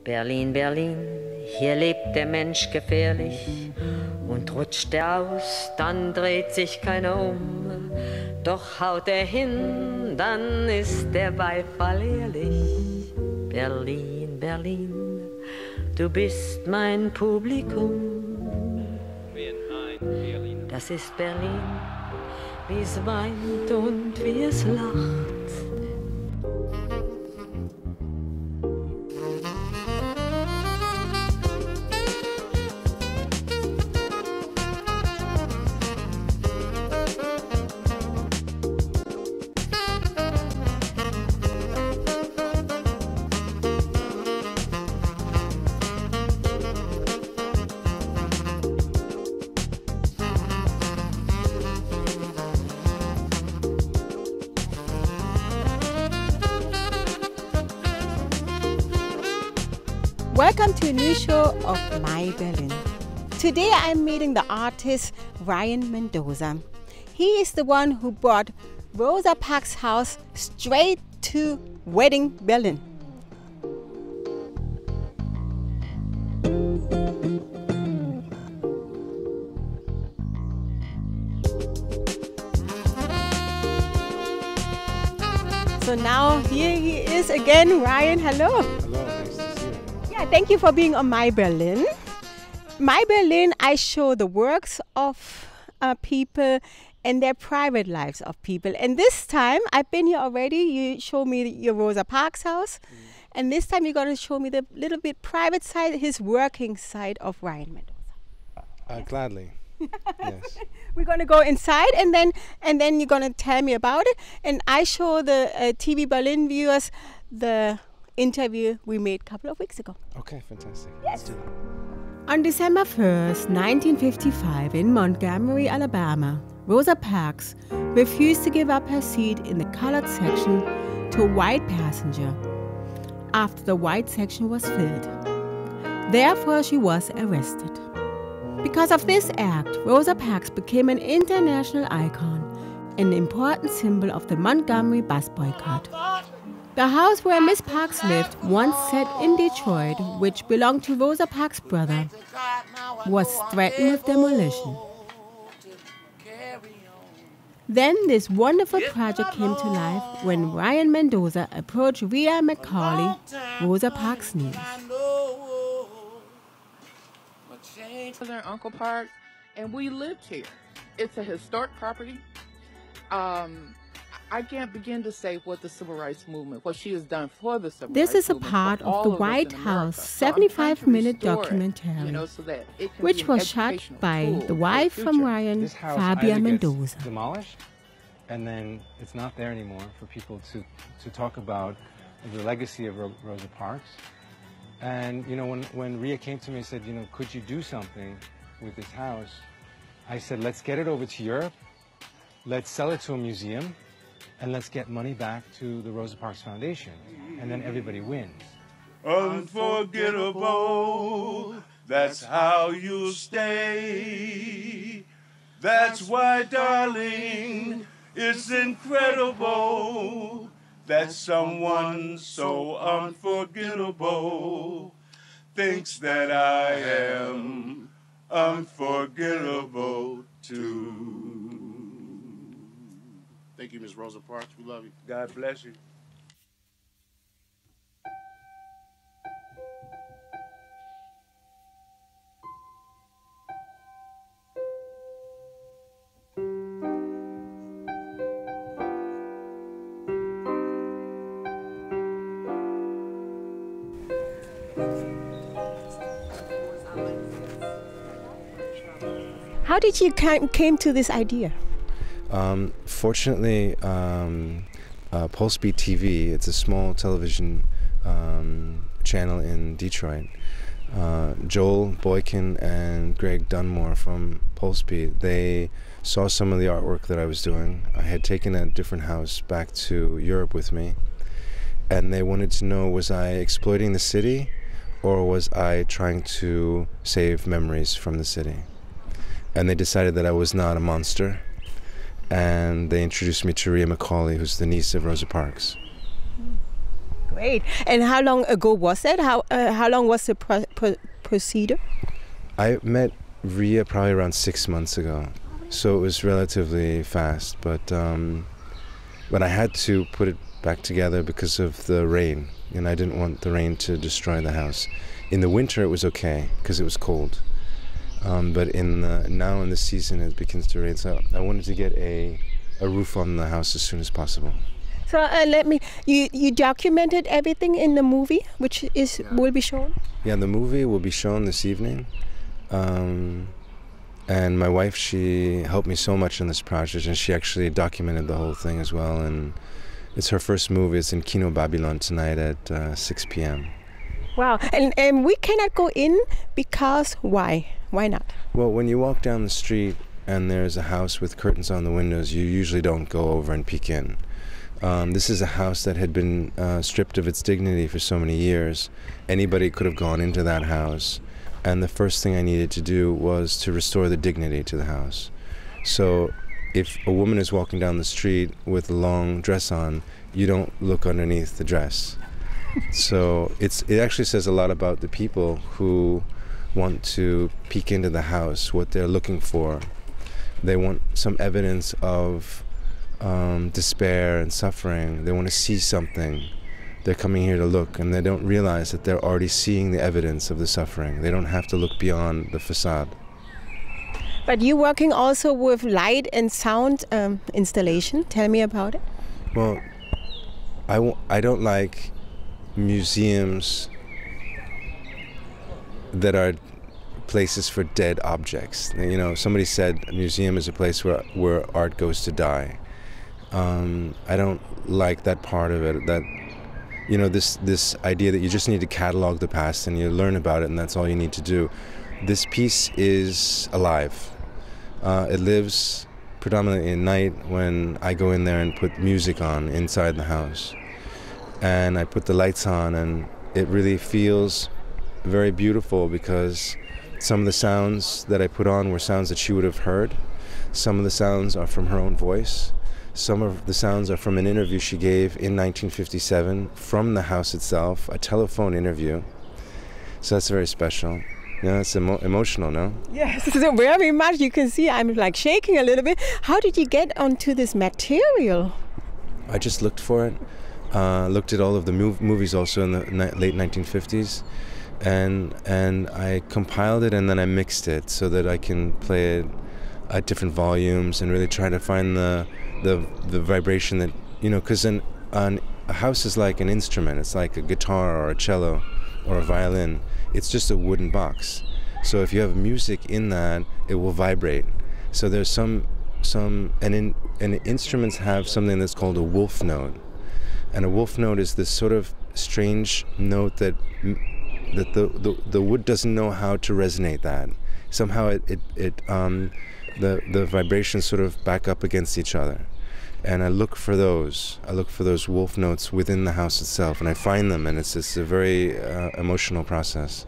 Berlin, Berlin, hier lebt der Mensch gefährlich und rutscht er aus, dann dreht sich keiner um. Doch haut er hin, dann ist der Beifall ehrlich. Berlin, Berlin, du bist mein Publikum. Das ist Berlin, wie es weint und wie es lacht. Welcome to a new show of My Berlin. Today I'm meeting the artist Ryan Mendoza. He is the one who brought Rosa Parks' house straight to Wedding Berlin. So now here he is again. Ryan, hello. Hello, nice to see you. Yeah, thank you for being on My Berlin. My Berlin, I show the works of people and their private lives of people. And this time, I've been here already. You show me your Rosa Parks house. And this time you're going to show me the little bit private side, his working side of Ryan Mendoza. Gladly. Yes. We're going to go inside and then you're going to tell me about it. And I show the TV Berlin viewers the interview we made a couple of weeks ago. Okay, fantastic. Yes. Let's do that. On December 1st, 1955, in Montgomery, Alabama, Rosa Parks refused to give up her seat in the colored section to a white passenger after the white section was filled. Therefore, she was arrested. Because of this act, Rosa Parks became an international icon, an important symbol of the Montgomery bus boycott. The house where Miss Parks lived, once set in Detroit, which belonged to Rosa Parks' brother, was threatened with demolition. Then this wonderful project came to life when Ryan Mendoza approached Rhea McCauley, Rosa Parks' niece. Was our Uncle Park, and we lived here. It's a historic property. I can't begin to say what the civil rights movement, what she has done for the civil rights movement. This is a part of the White House 75-minute documentary, which was shot by the wife from Ryan, Fabia Mendoza. Demolished, and then it's not there anymore for people to talk about the legacy of Rosa Parks. And you know, when Rhea came to me and said, you know, could you do something with this house? I said, let's get it over to Europe, let's sell it to a museum, and let's get money back to the Rosa Parks Foundation, and then everybody wins. Unforgettable, that's how you stay. That's why, darling, it's incredible that someone so unforgettable thinks that I am unforgettable too. Thank you, Ms. Rosa Parks. We love you. God bless you. How did you came to this idea? Fortunately, Pulse Beat TV, it's a small television channel in Detroit. Joel Boykin and Greg Dunmore from Pulse Beat, they saw some of the artwork that I was doing. I had taken a different house back to Europe with me, and they wanted to know, was I exploiting the city or was I trying to save memories from the city? And they decided that I was not a monster, and they introduced me to Rhea McCauley, who's the niece of Rosa Parks. Great. And how long ago was that? How long was the procedure? I met Ria probably around 6 months ago, so it was relatively fast. But I had to put it back together because of the rain, and I didn't want the rain to destroy the house. In the winter, it was okay because it was cold. But now in the season, it begins to rain. So I wanted to get a roof on the house as soon as possible. So you documented everything in the movie, which will be shown? Yeah, the movie will be shown this evening. And my wife, she helped me so much in this project, and she actually documented the whole thing as well. And it's her first movie. It's in Kino Babylon tonight at 6 p.m. Wow. And we cannot go in because why? Why not? Well, when you walk down the street and there's a house with curtains on the windows, you usually don't go over and peek in. This is a house that had been stripped of its dignity for so many years. Anybody could have gone into that house. And the first thing I needed to do was to restore the dignity to the house. So if a woman is walking down the street with a long dress on, you don't look underneath the dress. So it actually says a lot about the people who want to peek into the house, what they're looking for. They want some evidence of despair and suffering. They want to see something. They're coming here to look, and they don't realize that they're already seeing the evidence of the suffering. They don't have to look beyond the facade. But you're working also with light and sound installation. Tell me about it. Well, I don't like museums that are places for dead objects. You know, somebody said a museum is a place where art goes to die. I don't like that part of it. That, you know, this idea that you just need to catalog the past and you learn about it and that's all you need to do. This piece is alive. It lives predominantly at night when I go in there and put music on inside the house. And I put the lights on, and it really feels very beautiful because some of the sounds that I put on were sounds that she would have heard. Some of the sounds are from her own voice. Some of the sounds are from an interview she gave in 1957 from the house itself, a telephone interview. So that's very special. Yeah, it's emotional, no? Yes, so very much. You can see I'm like shaking a little bit. How did you get onto this material? I just looked for it. Looked at all of the movies also in the late 1950s, and I compiled it and then I mixed it so that I can play it at different volumes and really try to find the vibration that, you know, because a house is like an instrument. It's like a guitar or a cello or a violin. It's just a wooden box. So if you have music in that, it will vibrate. So there's and instruments have something that's called a wolf note. And a wolf note is this sort of strange note that the wood doesn't know how to resonate that. Somehow the vibrations sort of back up against each other. And I look for those. I look for those wolf notes within the house itself, and I find them, and it's a very emotional process.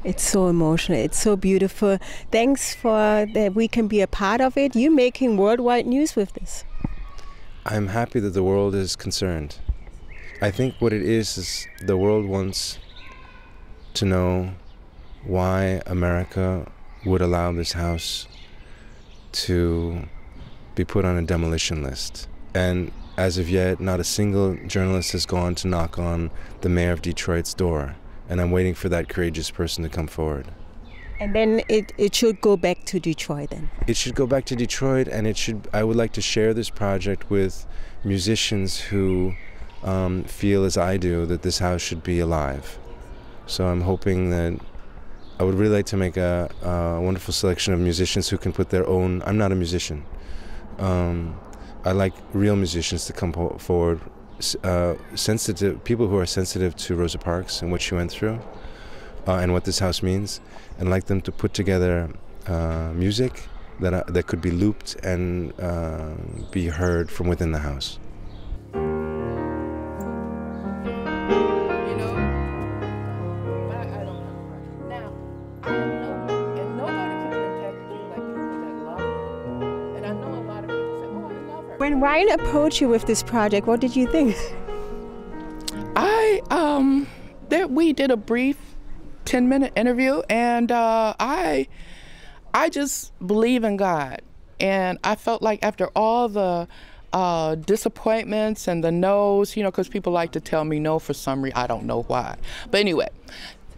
It's so emotional. It's so beautiful. Thanks for that we can be a part of it. You're making worldwide news with this. I'm happy that the world is concerned. I think what it is the world wants to know why America would allow this house to be put on a demolition list. And as of yet, not a single journalist has gone to knock on the mayor of Detroit's door. And I'm waiting for that courageous person to come forward. And then it should go back to Detroit then? It should go back to Detroit, and I would like to share this project with musicians who feel as I do that this house should be alive. So I'm hoping that I would really like to make a wonderful selection of musicians who can put their own. I'm not a musician. I like real musicians to come forward, sensitive people who are sensitive to Rosa Parks and what she went through, and what this house means, and like them to put together music that could be looped and be heard from within the house. When Ryan approached you with this project, what did you think? I we did a brief 10-minute interview, and I just believe in God. And I felt like after all the disappointments and the no's, you know, because people like to tell me no for some reason, I don't know why. But anyway,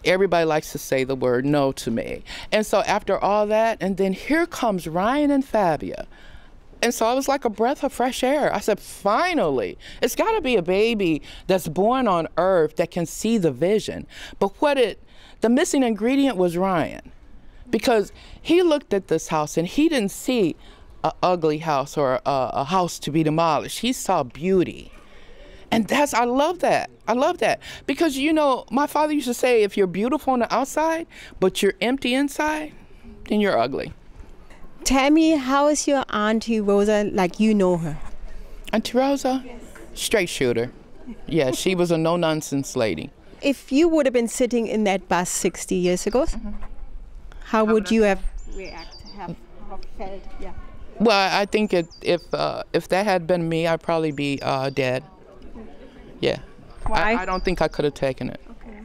everybody likes to say the word no to me. And so after all that, and then here comes Ryan and Fabia. And so I was like a breath of fresh air. I said, finally, it's got to be a baby that's born on earth that can see the vision. But the missing ingredient was Ryan, because he looked at this house and he didn't see an ugly house or a house to be demolished. He saw beauty. And I love that. I love that. Because, you know, my father used to say, if you're beautiful on the outside, but you're empty inside, then you're ugly. Tell me, how is your Auntie Rosa, like you know her? Auntie Rosa? Yes. Straight shooter. Yeah, she was a no-nonsense lady. If you would have been sitting in that bus 60 years ago, how would you have reacted, have felt? Yeah. Well, I think if that had been me, I'd probably be dead. Yeah. Why? I don't think I could have taken it. Okay.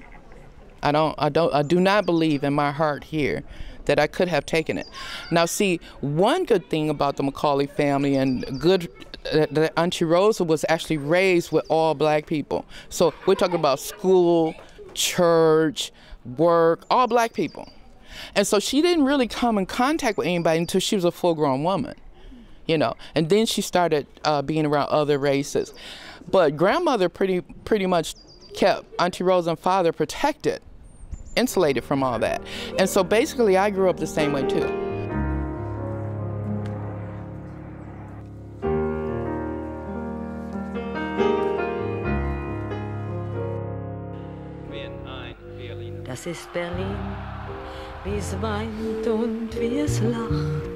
I do not believe in my heart here that I could have taken it. Now, see, one good thing about the Macaulay family and that Auntie Rosa was actually raised with all black people. So we're talking about school, church, work, all black people. And so she didn't really come in contact with anybody until she was a full-grown woman, you know. And then she started being around other races. But grandmother pretty much kept Auntie Rosa and father protected, insulated from all that. And so basically I grew up the same way too. Das ist Berlin, wie es weint und wie es lacht.